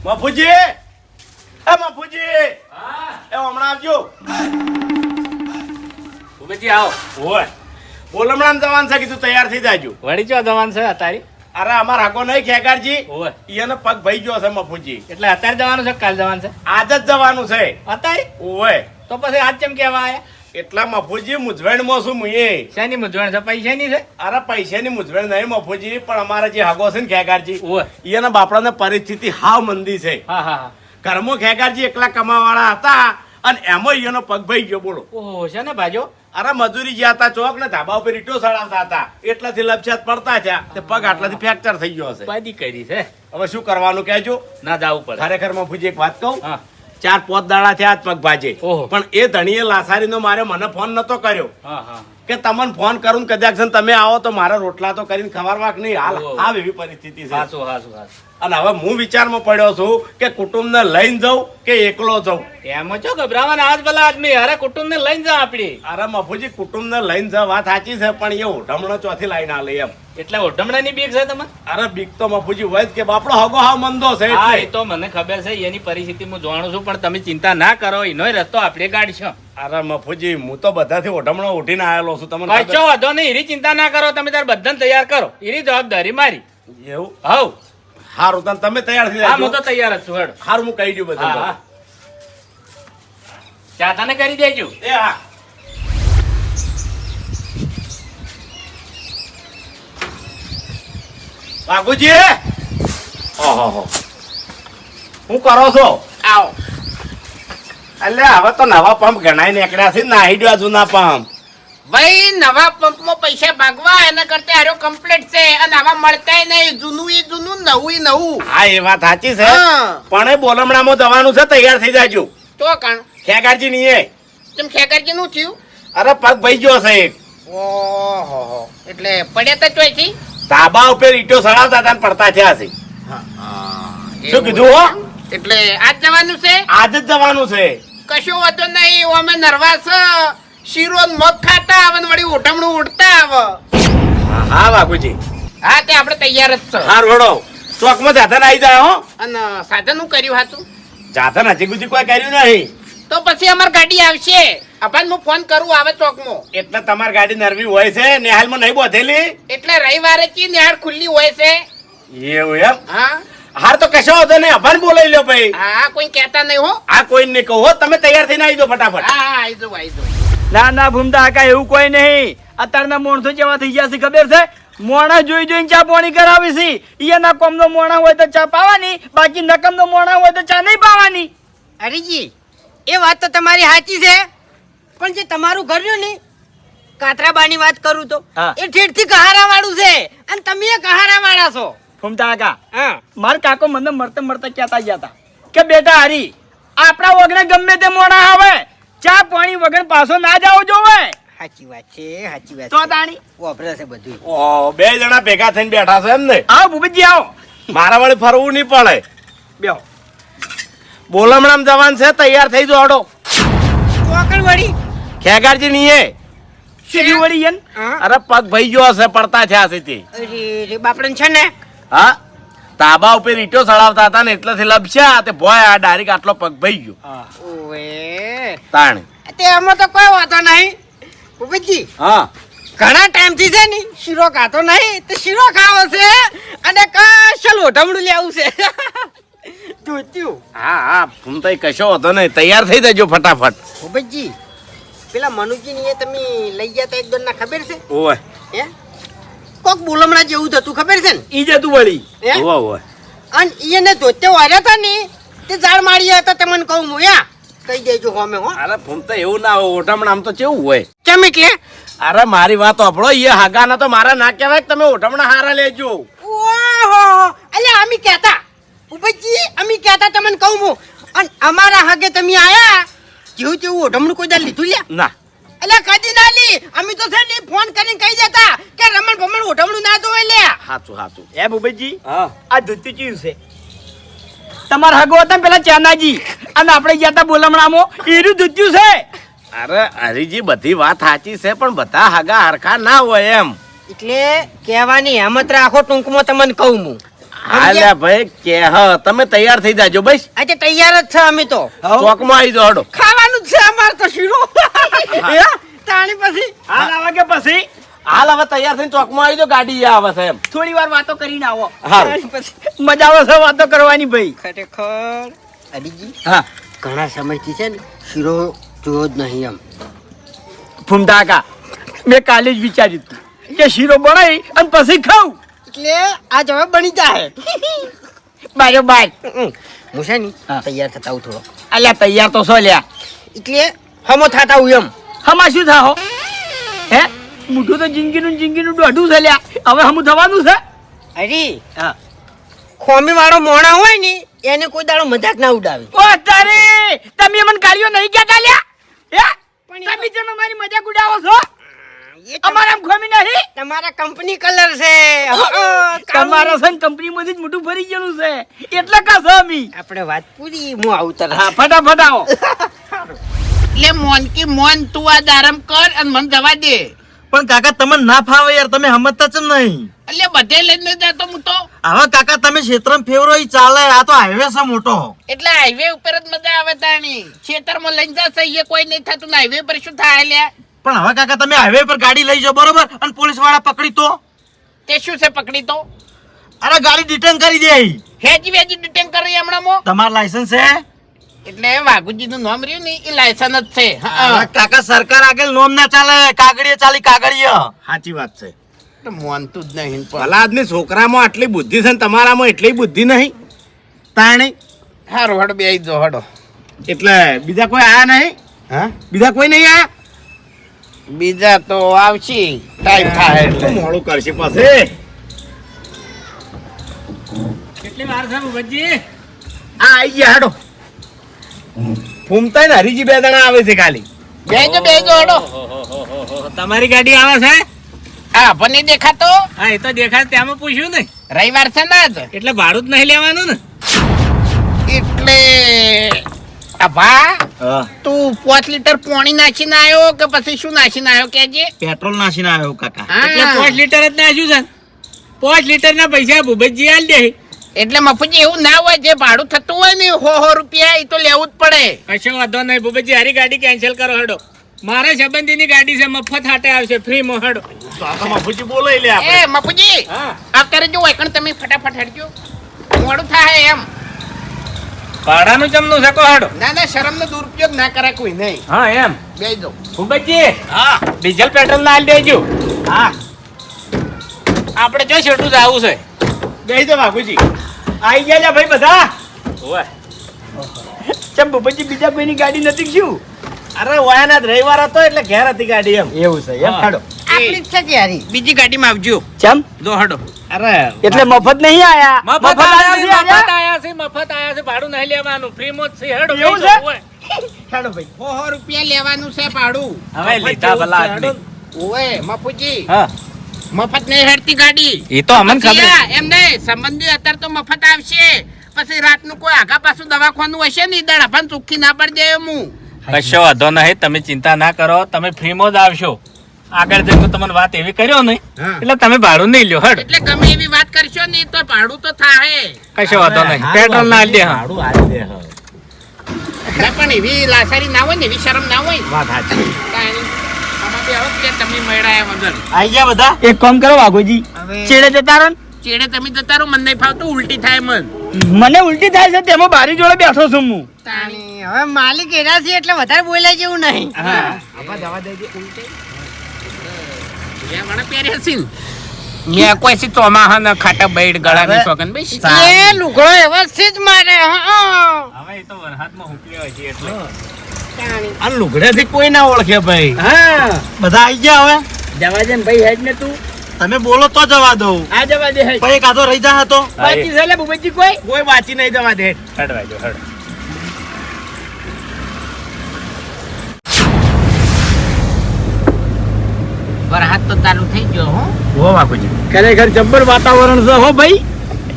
મફુજી, એ મફુજી, એ હમણાં આવજો. ઉમેજી આવો. ઓય બોલમણામ જવાન છે, કીધું તૈયાર થઈ જાજો. વળી ચો જવાન છે અત્યારે? અરે અમાર હાકો નહીં ખેગારજી, ઓય ઈયાનો પગ ભઈ ગયો છે મફુજી. એટલે અત્યારે જવાનું છે કાલ જવાનું છે? આજ જ જવાનું છે. અત્યારે? ઓય તો પછી આજ કેમ કેવા આયા? એટલા મફુજી મૂંઝવણમાં છું મુએ. શેની મૂંઝવણ છે? પૈસાની છે? અરે પૈસાની મૂંઝવણ નહીં મફુજી, પણ અમારા જે હાગો છે ને ખેગારજી, ઓય ઈયાના બાપડાને પરિસ્થિતિ હાવ મંદી છે. હા હા હા. ઘરમાં ખેગારજી એકલા કમાવાળા હતા અને એમાં ઈયાનો પગ ભઈ ગયો. બોલો. ઓહો, છે ને ભાજો? અરે મજૂરી જ્યાં હતા ચોક ને ધાબા ઉપર ઈટો સળાવતા હતા, એટલાથી લપછાત પડતા છે તે પગ આટલાથી ફ્રેક્ચર થઈ ગયો હશે. બાદી કરી છે. હવે શું કરવાનું કહેજો. ના જાવું પડે. ખરેખર મફુજી એક વાત કહું, હા 4-5 દાડા થયા જ પગ ભાજે. ઓહો. પણ એ ધણીએ લાસારીનો મારે મને ફોન નતો કર્યો હા હા. કે તમને ફોન કરું કદાચ છે ને તમે આવો તો મારા રોટલા તો કરીને ખવારવાક નહીં. હાલ ઓહો. હાવ એવી પરિસ્થિતિ છે. હાચું હાચું હાચું. અને હવે હું વિચારમાં પડ્યો છું કે કુટુંબને લઈને જાઉં કે એકલો જાઉં. એમાં ચો ગભરાવાના? આજ ભલા આદમી અરે કુટુંબને લઈને જા આપડી. અરે મફુજી કુટુંબને લઈને જવા વાત સાચી છે, પણ એ ઓઢમણો ચોથી લાઈને આલે એમ. એટલે ઓઢમણાની બીક છે તમે? અરે બીક તો મફુજી હોય જ કે બાપડો હગો હાવ મંદો છે હા એટલે. એ તો મને ખબર છે, એની પરિસ્થિતિ હું જાણું છું, પણ તમે ચિંતા ના કરો, એનો રસ્તો આપણે કાઢશું. અરે મફુજી હું તો બધાથી ઓઢમણો ઉઠીને આવેલો છું. તમને કશો વાંધો નહીં, એની ચિંતા ના કરો તમે, તાર બધાને તૈયાર કરો, એની જવાબદારી મારી. એવું હવ હારું તને તમે તૈયાર થઈ હા હું જાજો. તો તૈયાર જ છું. હેડો. હારું હું કહી દઉં હા બધા. હા ચા તને કરી દેજો. એ હા બાબુજી, ઓહો શું કરો છો? આવો. એટલે હવે તો નવા પંપ ગણાય નીકળ્યા છે, નાહી દ્યો જૂના પંપ. ભાઈ નવા પંપમાં પૈસા ભાગવા એના કરતા હારો કમ્પ્લીટ છે અને આવા મળતાય નહીં. જૂનું ઈ જૂનું, નવું ઈ નવું. હા એ વાત સાચી છે, હા. પણ એ બોલમણામાં જવાનું છે, તૈયાર થઈ જાજો. તો કણ ખેગારજી ની એ તેમ ખેકરજી નું થયું? અરે પગ ભઈ ગયો છે એક. ઓહો, એટલે પડ્યા તા ચોયથી? ધાબા ઉપર ઈટો સળાવતા હતા ને પડતા થયા છે. શું કીધું હો? એટલે આજ જવાનું છે? આજ જ જવાનું છે. કશું વાંધો નહીં, અમે નરવાસ શીરો ને મગ ખાતા આવે ને વળી ઉઠમણું ઉડતા આવે. હા હા બાપુજી, હા તે આપણે તૈયાર જ છે. હાર વડો ચોકમાં જાધન આવી જાય હો. અને સાધન નું કર્યું હતું? જાધન હજી સુધી કોઈ કર્યું નહીં. તો પછી અમારી ગાડી આવશે. અભાન હું ફોન કરું આવે ચોકમાં. એટલે તમારી ગાડી નરવી હોય છે, નેહાલમાં નહીં બોધેલી? એટલે રવિવારે કી નિહાળ ખુલ્લી હોય છે. એવું એમ? હા હાર તો કશો વાંધો નહીં, અભાન બોલાવી લ્યો ભાઈ. હા કોઈ કહેતા નહીં હો. આ કોઈ નહીં કહો હો, તમે તૈયાર થઈને આવી જાઓ ફટાફટ. હા હા આઈ જાઉં, આઈ જાઉં. ના ના ભૂમતા કાકા એવું કોઈ નહીં. અત્યારના માણસો કેવા થઈ ગયા છે ખબર છે? મોણા જોઈ જોઈને ચા પાણી કરાવી છે. ઈયાના કોમનો મોણા હોય તો ચા પાવાની, બાકી નકમનો મોણા હોય તો ચા નહીં પાવાની. હરીજી એ વાત તો તમારી સાચી છે, પણ જે તમારું ઘર રહ્યું ને કાતરાબાની વાત કરું તો હા. એ ઠેઠથી કહારા વાળું છે અને તમે એ કહારા વાળા છો. ભૂમતા કાકા હા મારા કાકો મને મળતા મળતા કહેતા ગયા હતા કે બેટા હરી આપણા વગણે ગમે તે મોણા આવે, ચા પાણી વગર પાછો ના જાવ જોવે. સાચી વાત છે, સાચી વાત તો તાણી વાપરે છે બધું. ઓહો, બે જણા ભેગા થઈને બેઠા છે એમ ને? આવો ભૂપતજી આવો. મારા વળી ફરવું નહીં પડે. બેહો. બોલમણામ જવાનું છે, તૈયાર થઈ જાઓ હડો. ચોકડ વળી ખેગારજી ની એ સીધી વળી એન. હા? અરે પગ ભઈ ગયો હશે, પડતા થયા છે તે. અરે રે બાપડન છે ને હા તાબા ઉપર ઈટો સળાવતા હતા ને એટલેથી લપસ્યા તે ભોય આ ડાયરેક્ટ આટલો પગ ભઈ ગયો. ઓએ તાણ તે એમાં તો કોઈ વાંધો નહીં. ભૂપતજી હા ઘણા ટાઈમ થી છે ને શીરો ખાતો નહીં, તો શીરો ખાવો છે અને કશલ ઓઢમણું લેવું છે. જોત્યું હા હા હું તો કશો હતો નહીં, તૈયાર થઈ જજો ફટાફટ. ભૂપતજી પેલા મનુજી ની તમે લઈ ગયા તા એક દોન ના ખબર છે? ઓય હે કોક બોલમણા જેવું જ હતું ખબર છે ને? ઈ જતું વળી. હે ઓય ઓય અને ઈને ધોતે વાર્યા હતા ને તે ઝાડ મારી હતા, તમને કહું હું યા કહી દેજો હોમે હો. અરે ફૂમ તો એવું ના હોય, ઓઢમણ આમ તો કેવું હોય. ચમ એટલે અરે મારી વાત સાંભળો, એ હાગાના તો મારા ના કહેવાય કે તમે ઓઢમણા હારા લેજો. ઓહો અલ્યા અમે કહેતા ભૂપતજી, અમે કહેતા તમને કહું હું, અને અમારા હાગે તમે આયા જેવું તેવું ઓઢમણું કોઈ દાડ લીધું લ્યા? ના અલ્યા કદી ના લી. અમે તો છે ને ફોન કરીને કહી દેતા કે રમણ ભમણ ઓઢમણું ના જોવે લ્યા. હાચું હાચું. એ ભૂપતજી હા આ ધોતી ચીયું છે. તમારા હગો હતા ને પેલા ચાનાજી, અને આપણે ગયા હતા બોલમણામાં, એનું ધોત્યું છે. અરે હરીજી બધી વાત સાચી છે, પણ બધા હાગા હરખા ના હોય એમ. એટલે કહેવાની હેમત રાખો, ટૂંકમાં તમને કહું હું. આલ્યા ભાઈ કે હા તમે તૈયાર થઈ જાજો બસ આજે તૈયાર જ છે અમે તો ચોકમાં આવી જાઓ હડો ખાવાનું જ છે અમારે તો શીરો હે? તાણી પછી હાલ આવે કે પછી હાલ હવે તૈયાર થઈને ચોકમાં આવી જાઓ ગાડી આવે છે એમ થોડી વાર વાતો કરીને આવો હારું. તાણી પછી મજા આવે છે વાતો કરવાની ભાઈ ખરેખર અડીજી હા ઘણા સમયથી છે ને શીરો જોયો જ નહીં એમ ફૂમતા કાકા મેં કાલે જ વિચાર્યું હતું કે શીરો બનાવી અને પછી ખાઉં એટલે આ હવે બની જાય બારો બાર હું છે ને હા. તૈયાર થતા હું થોડો અલ્યા તૈયાર તો છો લ્યા એટલે હમો થતા હું એમ હમા શું થાહો હે મોઢું તો જિંદગીનું દોઢું છે લ્યા હવે હમું થવાનું છે અરે હા ખોમી વાળો મોણા હોય ને એને કોઈ દાડો મજાક ના ઉડાવે ઓ તારે તમે મને ગાડીઓ નહીં કહેતા લ્યા હે પણ તમે જેમ અમારી મજાક ઉડાવો છો એ અમારા ખોમી નહીં તમારા કંપની કલર છે તમારા સન કંપનીમાંથી જ મોટું ભરી ગયેલું છે એટલે કા છો અમી આપણે વાત પૂરી હું આવું તરત હા ફટાફટ આવો એટલે મોન કી મોન તું આ દારમ કર અને મને જવા દે. પણ કાકા તમને ના ફાવે યાર તમે સમજતા જ નહીં એટલે બધે લઈને જતો હું તો. હવે કાકા તમે ક્ષેત્રમાં ફેવરો ઈ ચાલે આ તો હાઈવે છે મોટો એટલે હાઈવે ઉપર જ મજા આવે તાણી. ખેતરમાં લઈને જશે એ કોઈ નહીં થતું ને હાઈવે પર શું થાય લ્યા? પણ હવે કાકા તમે હાઈવે પર ગાડી લઈ જાઓ બરોબર અને પોલીસ વાળા પકડી તો તે શું છે પકડી તો? અરે ગાડી ડિટેન કરી દે હેજી વેજી ડિટેન કરી હમણાં મો. તમારું લાયસન્સ છે એટલે વાઘુજી નું નામ રહ્યું ને એ લાયસન્સ જ છે. હા. હવે કાકા સરકાર આગળ નોમ ના ચાલે કાગળિયા ચાલી કાગળિયા સાચી વાત છે તો મોનતું જ નહીં પણ. ભલા આદમી છોકરામાં આટલી બુદ્ધિ છે ને તમારામાં એટલી બુદ્ધિ નહીં તાણી હારું હડો બે જો હડો. એટલે બીજા કોઈ આયા નહીં હા બીજા કોઈ નહીં આયા બીજા તો આવશે ટાઈમ થાય એટલે. મોડું કરશે પછી કેટલી વાર છે ભૂપતજી? આ આઈ ગયા હડો ફૂમતા ને હરીજી બે જણા આવે છે ખાલી બેજો હડો. ઓહોહોહોહો. તમારી ગાડી આવે છે? હા પણ નહીં દેખાતો. હા એ તો દેખાય ત્યાંમાં પૂછ્યું ને રવિવાર છે ને આજ. એટલે ભાડું જ નહીં લેવાનું ને. એટલે ભા તું 5 લીટર પાણી નાખીને આવ્યો કે પછી શું નાખીને આવ્યો કેજે? પેટ્રોલ નાખીને આવ્યો કાકા એટલે હા. 5 લીટર જ નાખ્યું છે 5 લીટર ના પૈસા ભૂપતજી આલ દે. એટલે મફુજી એવું ના હોય જે ભાડું થતું હોય ને 100 રૂપિયા એ તો લેવું જ પડે. કશો વાંધો નહીં ભૂપતજી હારી ગાડી કેન્સલ કરો હડો. મારા સંબંધીની ગાડી છે મફત હાટે આવશે ફ્રી માં હડો. તો આ તો મફુજી બોલાઈ લે આપણે એ મફુજી હા અત્યારે જો એકણ તમે ફટાફટ હટજો મોડું થાય એમ. ભાડાનું જમનું છે કો હડો. ના ના શરમનો દુરુપયોગ ના કરે કોઈ નહીં. હા એમ બેજો. ભૂપતજી હા ડીઝલ પેટ્રોલ ના આલ દેજો. હા આપણે જો છેટું જ આવું છે. બેહી જાઓ બાપુજી આઈ ગયા લ્યા ભાઈ બધા ઓય ચમ બબજી બીજા કોઈની ગાડી નથી શું અરે વાયના જ રવિવાર હતો એટલે ઘેર હતી ગાડી એમ એવું છે એમ હા. હાડો આપણી જ છે ક્યારી બીજી ગાડીમાં આવજો. ચમ જો હડો. અરે એટલે મફત નહીં આયા મફત આયા આયા છે છે, આયા? મફત આયા છે ભાડું નહીં લેવાનું ફ્રી માં જ છે હેડો એવું બેસો. છે? ઓય. હાડો ભાઈ 100 રૂપિયા લેવાનું છે ભાડું. હવે લીધા ભલા આદમી. ઓય મફુજી હા મફત નહીં હેડતી ગાડી. એ તો અમને પછી ખબર આ એમ નહીં સંબંધી અત્યારે તો મફત આવશે પછી રાતનું કોઈ આગા પાછું દવાખાનું હશે ને દડા પણ ચોખ્ખી ના પડી જાય હું. કશો વાંધો નહીં તમે ચિંતા ના કરો તમે ફ્રીમાં જ આવશો આગળ જઈને તમને વાત એવી કર્યો ને હા. એટલે તમે ભાડું નહીં લ્યો હડ એટલે ગમે એવી વાત કરશો ને તો ભાડું તો થાય. કશો વાંધો નહીં પેટ્રોલ ના આલ દે હા ભાડું આલી દે હા. ના પણ એવી લાસારી ના હોય ને એવી શરમ ના હોય. વાત સાચી કાંઈ નહીં. આમાં બી હવે કે તમે મળ્યા વગર આઈ ગયા બધા એક કામ કરો વાઘોજી હવે ચેડે જતા રહો ને. ચેડે તમે જતા રહો મને નહીં ફાવતું ઉલટી થાય મન. મને ઉલટી થાય છે તેમાં બારી જોડે બેઠો છું હું તાણી. હવે માલિક એના છે એટલે વધારે બોલાય જેવું નહીં એ વણા પહેર્યા છે ને. મેં કોઈ સી ચોમાહાના ખાટા બૈડ ગળાની શોખન બેસી. એ લુગડો વ્યવસ્થિત મારે હવે એ તો વરસાદમાં હુકલી હોય છે એટલે આ લુગડેથી કોઈ ના ઓળખે ભાઈ હા બધા આઈ ગયા હવે જવા દે ને ભાઈ હેડ ને તું તમે બોલો તો જવા દઉં આ જવા દે હેડ પછી કાતો રહી જા હતો બાકી છે લે બબજી કોઈ કોઈ બાચી નહીં જવા દે હડવાઈ દો હડ વરસાદ તો ચાલુ થઈ ગયો હો. હો બાપુજી ખરેખર જબ્બર વાતાવરણ છે હો ભાઈ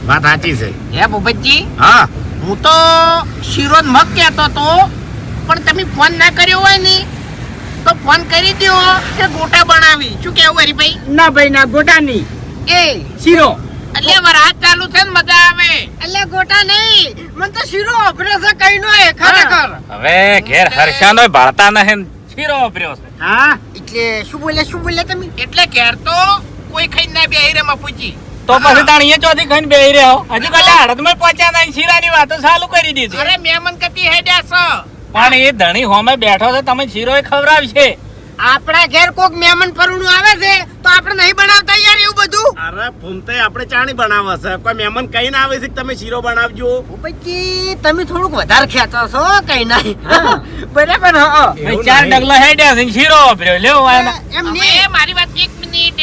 વાત સાચી છે હે ભૂપતજી હા હું તો શીરો જ મગ કહેતો તો પણ તમે ફોન ના કર્યો હોય ને તો ફોન કરી દો કે ગોટા બનાવી. શું કેવું હરીભાઈ? ના ભાઈ ના ગોટાની એ શીરો એટલે વરસાદ ચાલુ છે ને મજા હવે ઘેર હર્ષાનો ભાળતા નહીં ને શીરો વાપર્યો છે. હા એટલે શું બોલ્યા તમે એટલે ઘેર તો કોઈ ખાઈ ના બેહી રે મફુજી. તો પછી તાણ અહીંયા ચોથી ખાઈને બેહી રહ્યો. હજુ કાલે હળદમાં પહોંચ્યા નહીં, શીરાની વાતો ચાલુ કરી દીધી. અરે મહેમાન કતી હેડ્યા છો. પણ એ ધણી હોમે બેઠો છે, તમે શીરો ખવડાવશે. આપણા ઘેર કોક મહેમાન પરુણું આવે છે તો આપણે નહીં બનાવતા યાર એવું બધું. અરે ફૂમતાઈ આપણે ચાણી બનાવે છે, કોઈ મહેમાન કઈ ના આવે છે કે તમે શીરો બનાવજો. પછી તમે થોડુંક વધારે ખેંચો છો કઈ નહીં બરાબર હા ભાઈ 4 ડગલા હેડ્યા છે ને શીરો વાપર્યો. લેવો આના. એમ હવે નહીં મારી વાત એક મિનિટ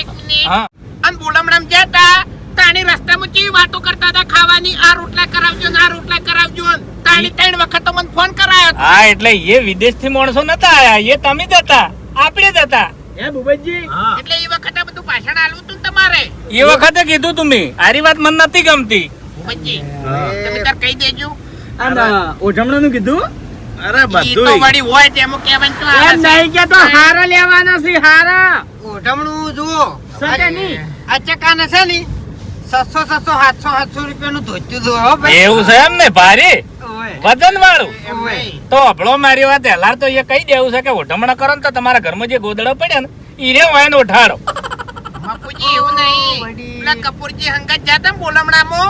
હા અને બોલમણામ જતા તાણી રસ્તામાં કેવી વાતો કરતા હતા ખાવાની, આ રોટલા કરાવજો ને આ રોટલા કરાવજો ને. તાણી 3 વખત તો મને ફોન કરાયો હતો. હા એટલે એ વિદેશથી માણસો નતા આયા, એ તમે જ હતા, આપણે જ હતા. હે ભૂપતજી હા એટલે એ વખતે બધું ભાષણ આલવું તું ને તમારે. એ વખતે કીધું તમે, આરી વાત મને નથી ગમતી. ભૂપતજી, તમે તાર કહી દેજો. ઓઢમણાનું કીધું અરે ઈ તો બધું વળી હોય તેમાં કહેવાનું તો આવે એમ છે. નહીં કે તો હારો લેવાનો છે હારો ઓઢમણું જુઓ સટે નહીં. આ ચકાને છે ને 600 700 રૂપિયાનું ધોત્યું હતું હો ભાઈ. એવું છે એમ ને ભારે ઓય. વજન વાળું. એમ નહીં. તો અભળો મારી વાત, હેલાર તો એ કહી દેવું છે કે ઓઢમણા કરો ને તો તમારા ઘરમાં જે ગોદડો પડ્યા ને ઈ રે હોય ને ઉઠાડો. બાપુજી એવું નહીં. વડી. પેલા કપૂરજી હંગાત જાતા ને બોલમણામાં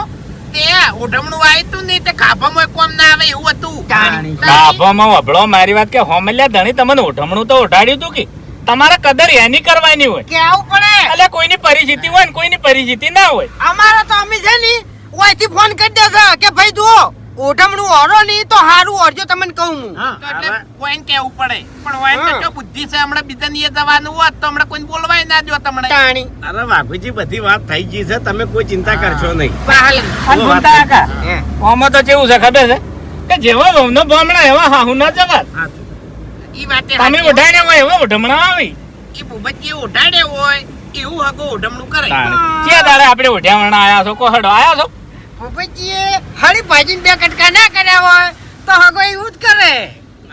તે ઓઢમણું આયું તું ને તે ખાભામાં કોમ ના આવે એવું હતું. તાણી. બાપામાં અભળો મારી વાત કે હોમલ્યા ધણી તમને ઓઢમણું તો ઉઠાડ્યું તું કે તમારા કદર એની કરવાની હોય. કેવું પડે એટલે કોઈની પરિસ્થિતિ હોય ને કોઈની પરિસ્થિતિ ના હોય. અમારે તો અમે છે ને ઓયથી ફોન કરી દેશે કે ભાઈ જુઓ ઓઢમણું ઓરો નહીં તો હારું ઓરજો તમને કહું હું તો એટલે કોઈને કહેવું પડે. પણ હોય તો જો બુદ્ધિ છે હમણાં બીજાને એ જવાનું હોત તો હમણાં કોઈને બોલવાય ના જો તમને. તાણી અરે વાઘુજી બધી વાત થઈ ગઈ છે, તમે કોઈ ચિંતા કરશો નહીં. પાહલ અને ભૂમતા કાકા, હે. આમાં તો કેવું છે ખબર છે કે જેવા વહુનો ભમણા એવા હાહુ ના જવાત. ઈ વાતે તમે સાચી. ઉઠાડ્યા હોય એવા ઉઠમણા આવી. ઈ ભૂપતજીએ ઓઢાડ્યો હોય એવું હગો ઓઢમણું કરે. ક્યાં દાડે આપણે ઉઠ્યાવણા આયા છો, કોહડો આયા છો? ભૂપતજીએ હળી ભાજીને 2 કટકા ના કર્યા હોય તો હગો એવું જ કરે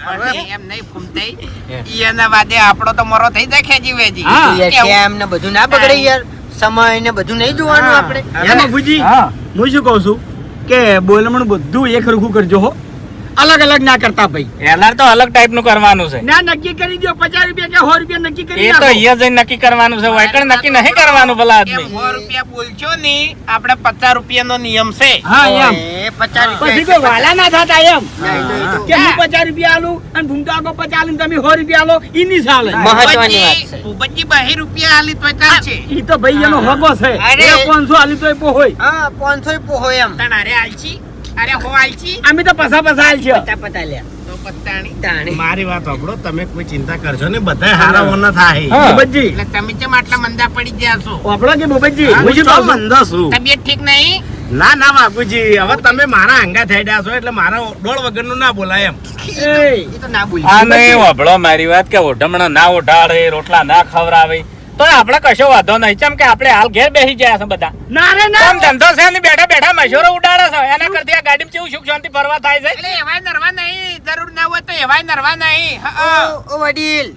પણ એમ નહીં ફૂમતાઈ. ઈ એના વાદે આપણો તો મરો થઈ જાય ખેજી વેજી. હા. યાર કેવું? કેમ ને બધું ના બગડે યાર સમય ને બધું નહીં જોવાનું આપણે એમ બાપુજી હા. હું શું કહું છું કે બોલમણું બધું એક રખું કરજો હો, અલગ અલગ ના કરતા ભાઈ. એલાર તો અલગ ટાઈપ નું કરવાનું છે. ના નક્કી કરી દો 50 રૂપિયા કે 100 રૂપિયા નક્કી કરી એ તો નાખો. અહીંયા જઈને નક્કી કરવાનું છે, વાયકણ નક્કી નહીં કરવાનું ભલા એમ આદમી. 100 રૂપિયા બોલશો ની આપણે 50 રૂપિયાનો નિયમ છે. હા એમ ઓય, 50 પછી રૂપિયા કોઈ વાલા ના થતા એમ ના, એ તો- એ તો- કે હું 50 રૂપિયા આલું અને ભૂમતો આગો 50 આલું ને તમે 100 રૂપિયા આલો ઈ નહીં ચાલે. મહત્વની વાત છે. ભૂપતજી 2 રૂપિયા આલી તોય ચાલશે. ઈ તો ભાઈ એનો હગો છે અરે. એ 500 આલી તો એ હોય. હા 500 પોહો એમ તણ અરે આલછી અરે હો આલછી અમે તો પસા આલ છે. પતા લ્યા તો પત્તાણી. તાણી મારી વાત સાંભળો, તમે કોઈ ચિંતા કરશો ને, બધા હારા ઓના થાય. હા. બોબતજી એટલે તમે કેમ આટલા મંદા પડી ગયા છો? વાપરો કે બોબતજી હું હું શું તો કહું છું? મંદો છું. તબિયત ઠીક નહીં? ના ના વાઘુજી, હવે તમે મારા અંગા થઈ ગયા છો એટલે મારા ડોળ વગરનું ના બોલાય એમ. એ એ તો ના બોલી આ નહીં વાપરો મારી વાત કે ઓઢમણા ના ઉઠાડે, રોટલા ના ખવડાવે તો આપણે કશો વાંધો નહીં. ચમ કે આપણે હાલ ઘેર બેસી ગયા છે બધા. ના રે ના કામ ધંધો છે ને બેઠા બેઠા મશોરો ઉડાડે છે. એના કરતી આ ગાડીમાં કેવું સુખ શાંતિ ફરવા થાય છે. એટલે એવાય નરવા નહીં. જરૂર ના હોય તો એવાય નરવા નહીં. હા. ઓ વડીલ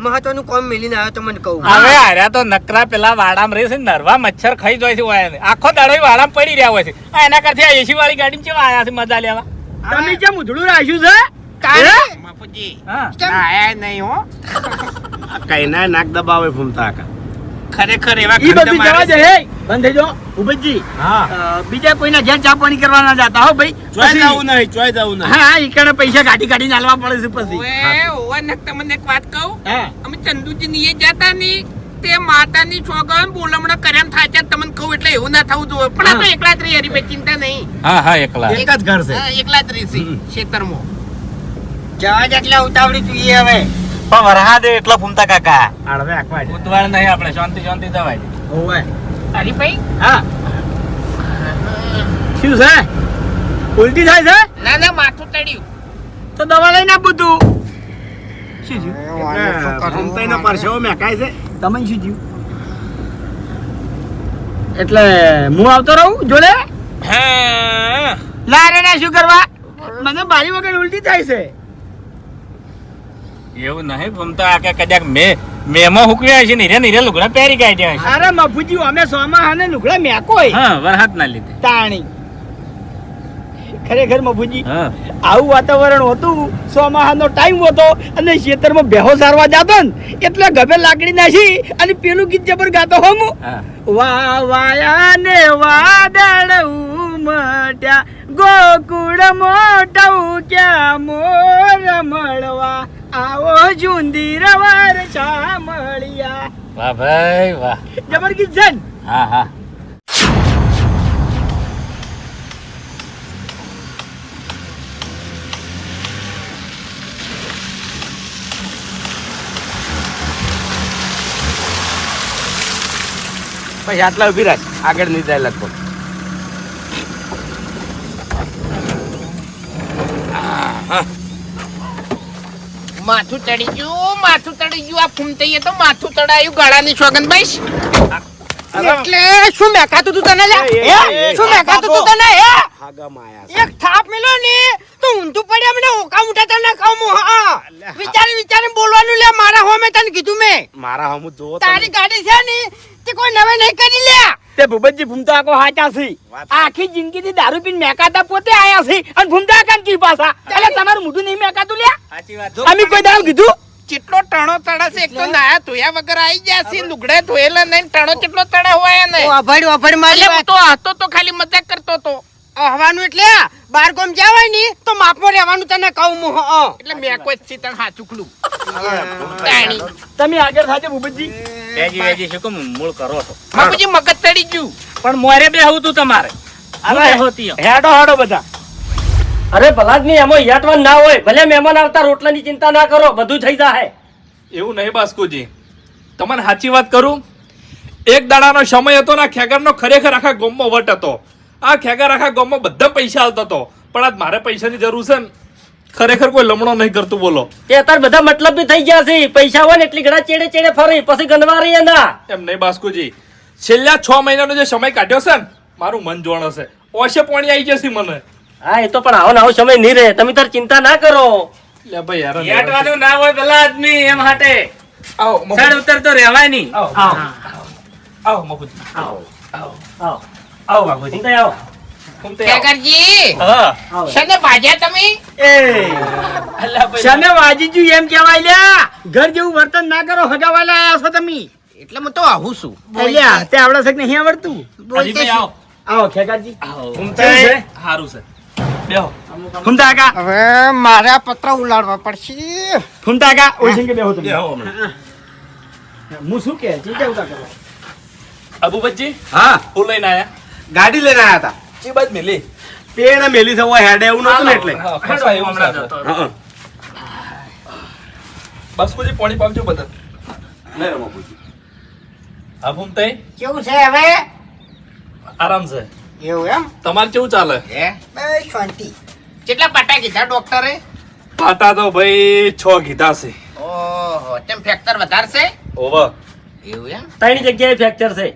મહત્વનું કોમ મિલીને આવ્યો તો મને કહું હવે આર્યા તો નકરા પેલા વાડામાં રહે છે, નરવા મચ્છર ખાઈ જાય છે વાયાને. આખો દાડો ઈ વાડામાં પડી રહ્યા હોય છે. આ એના કરતી આ એસી વાળી ગાડીમાં કેવા આયા છે મજા લેવા. તમે કેમ ઉધડું રાખ્યું છે? તાણી. બાપુજી હા. ના આયા નહીં હો. કઈ ના નાક દબાવે ફૂમતા કાકા. ખરેખર એવા ઈ ખંડ બધું જવા મારે દે છે. હે બંધ થઈ જાઓ. ઉભજી હા બીજા કોઈના ઘેર ચા પાણી કરવા ના જાતા હો ભાઈ. ચોય પછી- જવું નહીં, ચોય જવું નહીં. હા ઈ કણે પૈસા કાઢી કાઢીને આલવા પડે છે પછી. ઓવે, ઓવે, ને તમને એક વાત કહું. હા અમે ચંદુજી એ જતા ની તે માતાની છોકરા બોલમણા કર્યા થાય છે તમને કહું એટલે એવું ના થવું જોઈએ. પણ આ તો એકલા જ રહી હરીભાઈ, ચિંતા નહીં. હા હા એકલા. એક જ ઘર છે. હા, એકલા જ રહીશી ખેતરમાં. જવા જેટલા ઉતાવળી તું એ હવે પણ વરહા દે એટલો ફૂમતા કાકા. આડવે આખવા છે. ઉતવાળ નહીં આપણે શાંતિ શાંતિ દવાય. ઓવે હરીભાઈ હા શું છે? ઉલટી થાય છે ના ના માથું તળ્યું. તો દવા લઈને આપું તું. શું થયું? એટલે ફૂમતાઈનો પરસેવો મેકાય છે. તમને શું થયું? એટલે હું આવતો રહું જોડે? હા. લારે ના શું કરવા? મને બારી વગર ઉલટી થાય છે. એવું નહીં ભમતા આ કે કદાચ મેમાં હુકવ્યા છે ને નીરે લુગડા પહેરી કાઢ્યા છે. અરે મફુજી અમે સોમાં હાને લુગડા મેકોય હા વરહાત ના લીધે. તાણી ખરેખર મફુજી હા આવું વાતાવરણ હતું ચોમાહાનો ટાઈમ હતો અને ખેતરમાં બેહો સારવા જાતો ને એટલે ગભે લાકડી નાખી અને પેલું ગીત જબર ગાતો હો હું હા વા વાયા ને વાદળ ઉમટ્યા ગોકુળ મોટું ક્યાં મોર મળવા આવો જુંદીર વાર સાંભળ્યા વાહ ભાઈ વાહ જબર ગીત છે ને? હા હા પછી આટલા ઉભી રાખ આગળ નહીં જાય લગભગ માથું ચડી ગયું આ ફૂમતઈએ તો માથું ચડાયું ગાળાની સોગંદભાઈ એટલે શું મેકાતું તું તને લ્યા? એ, એ, શું મેકાતું તું તને હાગામાં આયા એક થાપ મેલો ને તો ઊંધું પડ્યા મને ઓકા મુઠા તને કહું હું હા વિચારી બોલવાનું લે મારા હોમે તને કીધું મેં મારા હમું જોવો તારી ગાડી છે ને તે કોઈ નવે નહીં કરી લે તે ભૂપતજી ભૂમતા આખો હાચા છે આખી જિંદગીથી દારૂ પીને મેકાતા પોતે આયા છે અને ભૂમતા કાન કી પાછા એટલે તમારું મોઢું નહીં મેકાતું લ્યા સાચી વાત અમે કોઈ દારૂ કીધું ચેટલો ટણો તળે છે એક તો નાયા ધોયા વગર આવી ગયા છે લુગડે ધોયેલા નહીં ટણો ચેટલો તળે હોય ને અભડ મારી એટલે હું તો હતો તો ખાલી મજાક કરતો તો હવાનું એટલે બાર ગામ જવાય ની તો માપમાં રહેવાનું તને કહું હું એટલે મેં કોઈ છે તને હાચું ખલું તમે આગળ થાજો ભૂપતજી બેજી શું કહું મૂળ કરો છો બાપુજી મગજ ચડી ગયું પણ મોરે બેહવું તું તમારે અરે હોતી હેડો બધા અરે ભલાદમી એમાં યાટવાન ના હોય ભલે મહેમાન આવતા રોટલાની ચિંતા ના કરો બધું થઈ જાય એવું નહીં બાસ્કુજી તમને સાચી વાત કરું એક દાડાનો સમય હતો ને આ ખેગરનો ખરેખર આખા ગામમાં વટ હતો આ ખેગર આખા ગામમાં બધા પૈસા આલતો હતો પણ આજ મારે પૈસાની જરૂર છે ને ખરેખર કોઈ લમણો નહીં કરતું બોલો તે અત્યારે બધા મતલબ બી થઈ ગયા છે પૈસા હોય ને એટલી ઘણા ચેડે ચેડે ફરી પછી ગણવા રહી ના એમ નહીં બાસ્કુજી છેલ્લા 6 મહિનાનો જે સમય કાઢ્યો છે ને મારું મન જોણ હશે ઓછે પાણી આવી જશે મને હા એ તો પણ આવો ને આવો સમય નહીં રહે તમે તાર ચિંતા ના કરો લે ભાઈ યાર યાટવાનું ના હોય પેલા આદમી એમ હાટે આવો સડ ઉતર તો રહેવાય નહીં આવો મફુજી આવો બાબુજી ચિંતા આવો ખેગરજી હા શને ભાજ્યા તમે શને વાજીજુ એમ કહેવાય લ્યા ઘર જેવું વર્તન ના કરો હગાવાલા આયા છો તમે એટલે હું તો આવું છું લ્યા તે આવડે છે કે નહીં આવડતું અજીભાઈ આવો આવો ખેગાજી ઘૂમતા સારું છે બેહો ફૂમતા કાકા હવે મારે આ પત્ર ઉલાડવા પડશે ફૂમતા કાકા ઓળખીને કે બેહો તમે બેહો હમણાં. હું શું કે ચિંતા ઉતા કરો અબુબતજી હા હું લઈને આયા ગાડી લઈને આયા હતા એ બાદ મેલી પેણ મેલી થવા હેડે એવું નતું ને એટલે હા, ખસવા એવું હમણાં છે. જતો. હા બાસ્કુજી પાણી પાવજો બધા નહીં રમો આ ભૂમતાઈ કેવું છે હવે આરામ છે એવું એમ તમારે કેવું ચાલે હે બસ શાંતિ કેટલા પાટા કીધા ડોક્ટરે પાટા તો ભાઈ 6 કીધા છે ઓહો તેમ ફ્રેક્ચર વધારશે ઓવર એવું એમ 3 જગ્યાએ ફ્રેક્ચર છે